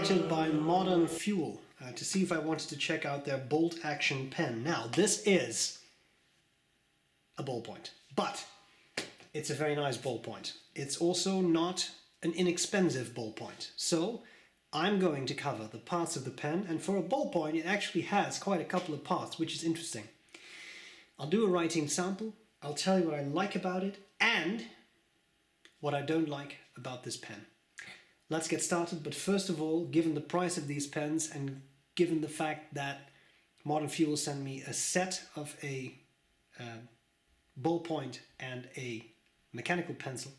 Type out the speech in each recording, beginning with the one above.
contacted by Modern Fuel to see if I wanted to check out their bolt action pen. Now, this is a ballpoint, but it's a very nice ballpoint. It's also not an inexpensive ballpoint. So I'm going to cover the parts of the pen, and for a ballpoint it actually has quite a couple of parts, which is interesting. I'll do a writing sample, I'll tell you what I like about it and what I don't like about this pen. Let's get started, but first of all, given the price of these pens and given the fact that Modern Fuel sent me a set of a ballpoint and a mechanical pencil,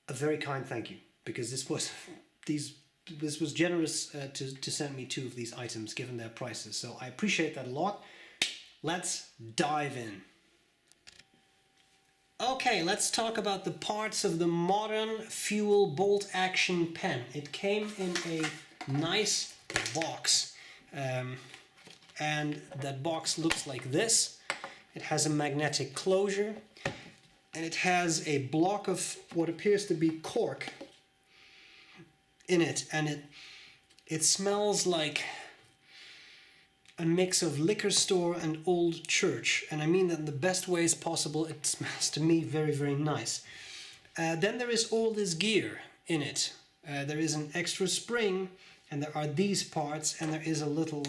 a very kind thank you, because this was generous to send me two of these items given their prices, so I appreciate that a lot. Let's dive in. Okay, let's talk about the parts of the Modern Fuel bolt action pen. It came in a nice box, and that box looks like this. It has a magnetic closure, and it has a block of what appears to be cork in it, and it smells like a mix of liquor store and old church, and I mean that in the best ways possible. It smells to me very, very nice. Then there is all this gear in it. There is an extra spring, and there are these parts, and there is a little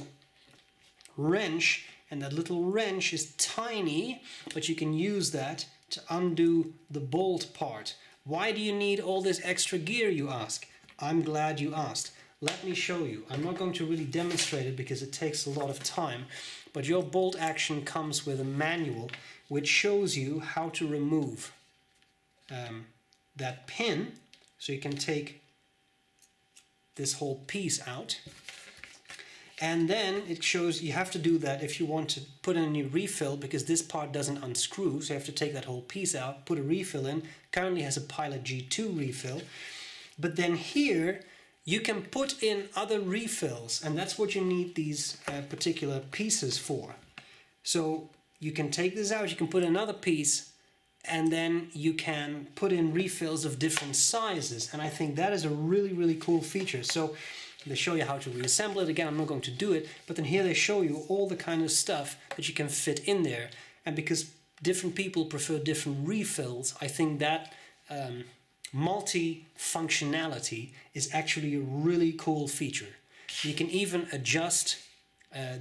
wrench, and that little wrench is tiny, but you can use that to undo the bolt part. Why do you need all this extra gear, you ask? I'm glad you asked. Let me show you. I'm not going to really demonstrate it because it takes a lot of time, but your bolt action comes with a manual which shows you how to remove that pin. So you can take this whole piece out, and then it shows you have to do that if you want to put in a new refill, because this part doesn't unscrew, so you have to take that whole piece out, put a refill in. Currently has a Pilot G2 refill, but then here you can put in other refills, and that's what you need these particular pieces for. So you can take this out, you can put another piece, and then you can put in refills of different sizes, and I think that is a really, really cool feature. So they show you how to reassemble it. Again, I'm not going to do it, but then here they show you all the kind of stuff that you can fit in there, and because different people prefer different refills, I think that multi-functionality is actually a really cool feature. You can even adjust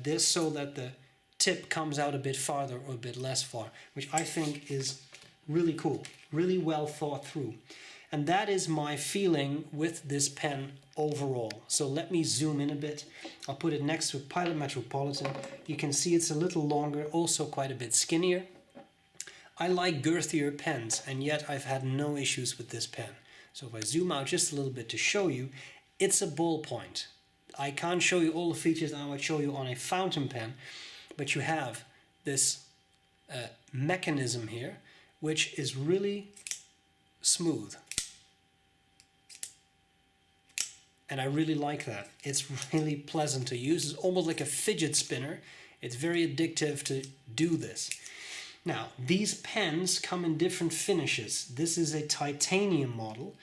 this so that the tip comes out a bit farther or a bit less far, which I think is really cool, really well thought through. And that is my feeling with this pen overall. So let me zoom in a bit. I'll put it next to a Pilot Metropolitan. You can see it's a little longer, also quite a bit skinnier. I like girthier pens, and yet I've had no issues with this pen. So if I zoom out just a little bit to show you, it's a ballpoint. I can't show you all the features that I would show you on a fountain pen, but you have this mechanism here, which is really smooth. And I really like that. It's really pleasant to use. It's almost like a fidget spinner. It's very addictive to do this. Now, these pens come in different finishes. This is a titanium model,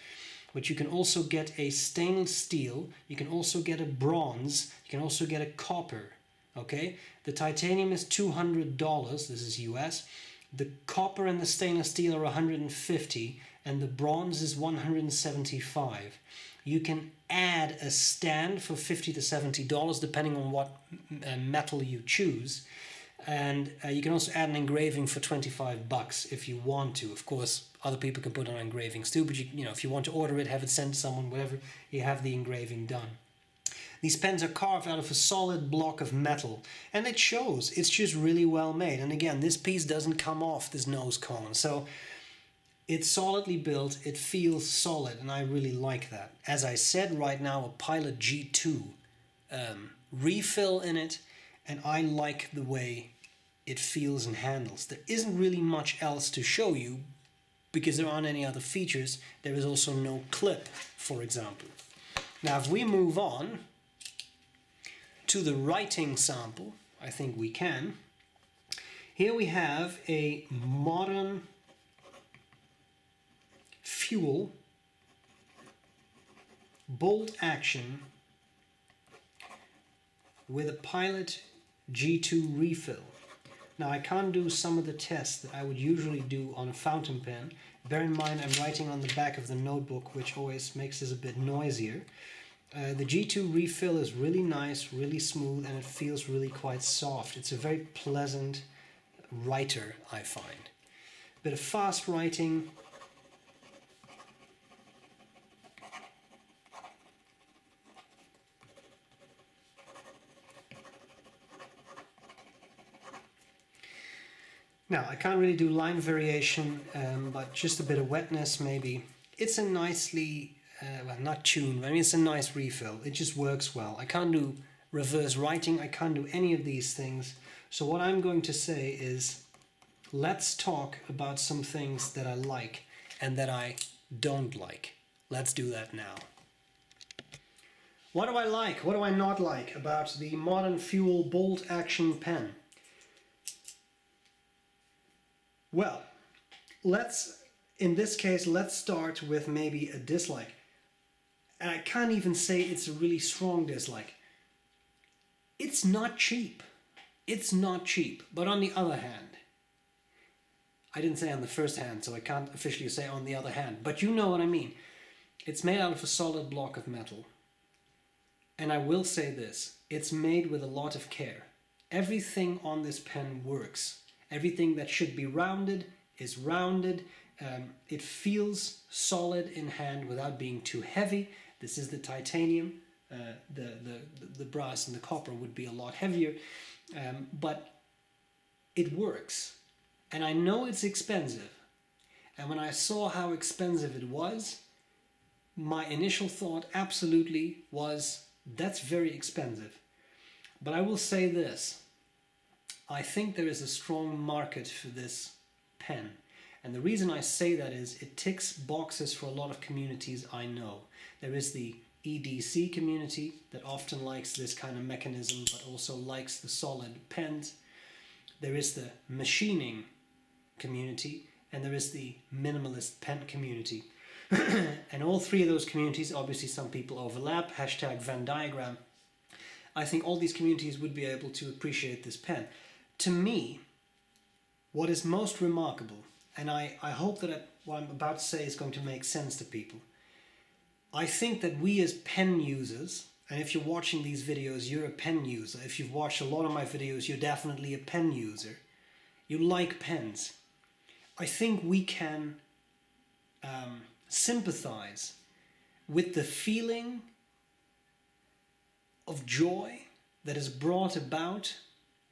but you can also get a stainless steel, you can also get a bronze, you can also get a copper, okay? The titanium is $200, this is US. The copper and the stainless steel are $150, and the bronze is $175. You can add a stand for $50 to $70, depending on what metal you choose. And you can also add an engraving for $25 if you want to. Of course, other people can put on engravings too, but you know, if you want to order it, have it sent to someone, whatever, you have the engraving done. These pens are carved out of a solid block of metal, and it shows. It's just really well made. And again, this piece doesn't come off this nose cone, so it's solidly built, it feels solid, and I really like that. As I said, right now a Pilot G2 refill in it, and I like the way it feels and handles. There isn't really much else to show you because there aren't any other features. There is also no clip, for example. Now if we move on to the writing sample, I think we can. Here we have a Modern Fuel bolt action with a Pilot G2 refill. Now I can't do some of the tests that I would usually do on a fountain pen. Bear in mind I'm writing on the back of the notebook, which always makes this a bit noisier. The G2 refill is really nice, really smooth, and it feels really quite soft. It's a very pleasant writer, I find. Bit of fast writing. Now, I can't really do line variation, but just a bit of wetness maybe. It's a nicely, well, not tuned, but I mean it's a nice refill. It just works well. I can't do reverse writing, I can't do any of these things. So what I'm going to say is, let's talk about some things that I like and that I don't like. Let's do that now. What do I like? What do I not like about the Modern Fuel bolt action pen? Well, in this case, let's start with maybe a dislike. And I can't even say it's a really strong dislike. It's not cheap. It's not cheap. But on the other hand, I didn't say on the first hand, so I can't officially say on the other hand. But you know what I mean. It's made out of a solid block of metal. And I will say this, it's made with a lot of care. Everything on this pen works. Everything that should be rounded is rounded. It feels solid in hand without being too heavy. This is the titanium. The brass and the copper would be a lot heavier. But it works. And I know it's expensive. And when I saw how expensive it was, my initial thought absolutely was, that's very expensive. But I will say this. I think there is a strong market for this pen. And the reason I say that is it ticks boxes for a lot of communities I know. There is the EDC community that often likes this kind of mechanism but also likes the solid pens. There is the machining community and there is the minimalist pen community. And all three of those communities, obviously some people overlap, hashtag Venn diagram. I think all these communities would be able to appreciate this pen. To me, what is most remarkable, and I hope that what I'm about to say is going to make sense to people. I think that we as pen users, and if you're watching these videos, you're a pen user. If you've watched a lot of my videos, you're definitely a pen user. You like pens. I think we can sympathize with the feeling of joy that is brought about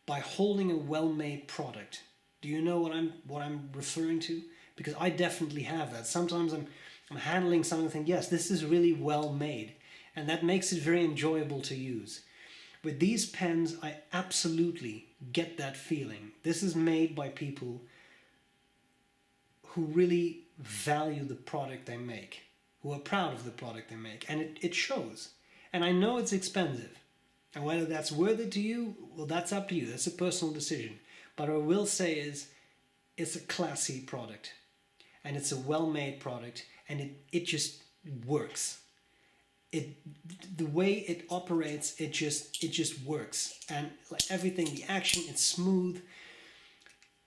by holding a well-made product. Do you know what I'm referring to? Because I definitely have that. Sometimes I'm handling something and think, yes, this is really well made. And that makes it very enjoyable to use. With these pens, I absolutely get that feeling. This is made by people who really value the product they make, who are proud of the product they make. And it shows. And I know it's expensive. And whether that's worth it to you, well, that's up to you. That's a personal decision. But what I will say is, it's a classy product. And it's a well-made product. And it just works. The way it operates, it just works. And like everything, the action, it's smooth.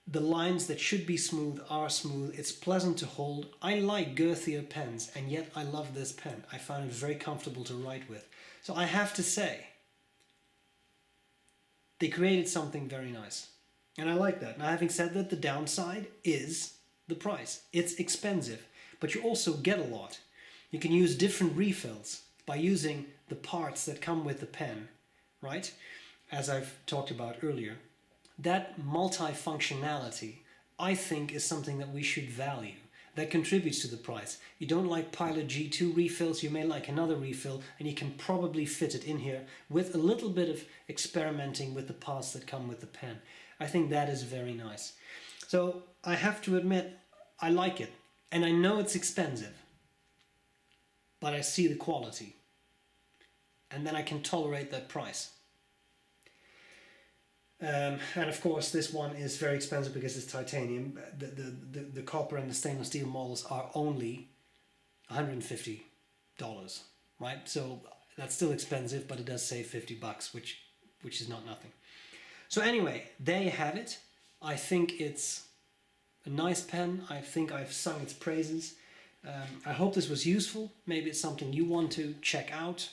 The lines that should be smooth are smooth. It's pleasant to hold. I like girthier pens, and yet I love this pen. I found it very comfortable to write with. So I have to say, they created something very nice. And I like that. Now, having said that, the downside is the price. It's expensive, but you also get a lot. You can use different refills by using the parts that come with the pen, right? As I've talked about earlier. That multifunctionality, I think, is something that we should value. That contributes to the price. You don't like Pilot G2 refills, you may like another refill, and you can probably fit it in here with a little bit of experimenting with the parts that come with the pen. I think that is very nice. So I have to admit, I like it. And I know it's expensive, but I see the quality. And then I can tolerate that price. And of course this one is very expensive because it's titanium. The copper and the stainless steel models are only $150. right? So that's still expensive, but it does save $50, which is not nothing. So anyway, there you have it. I think it's a nice pen. I think I've sung its praises. I hope this was useful. Maybe it's something you want to check out.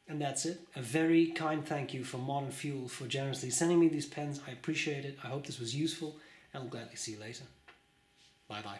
And that's it. A very kind thank you from Modern Fuel for generously sending me these pens. I appreciate it. I hope this was useful, and I'll gladly see you later. Bye bye.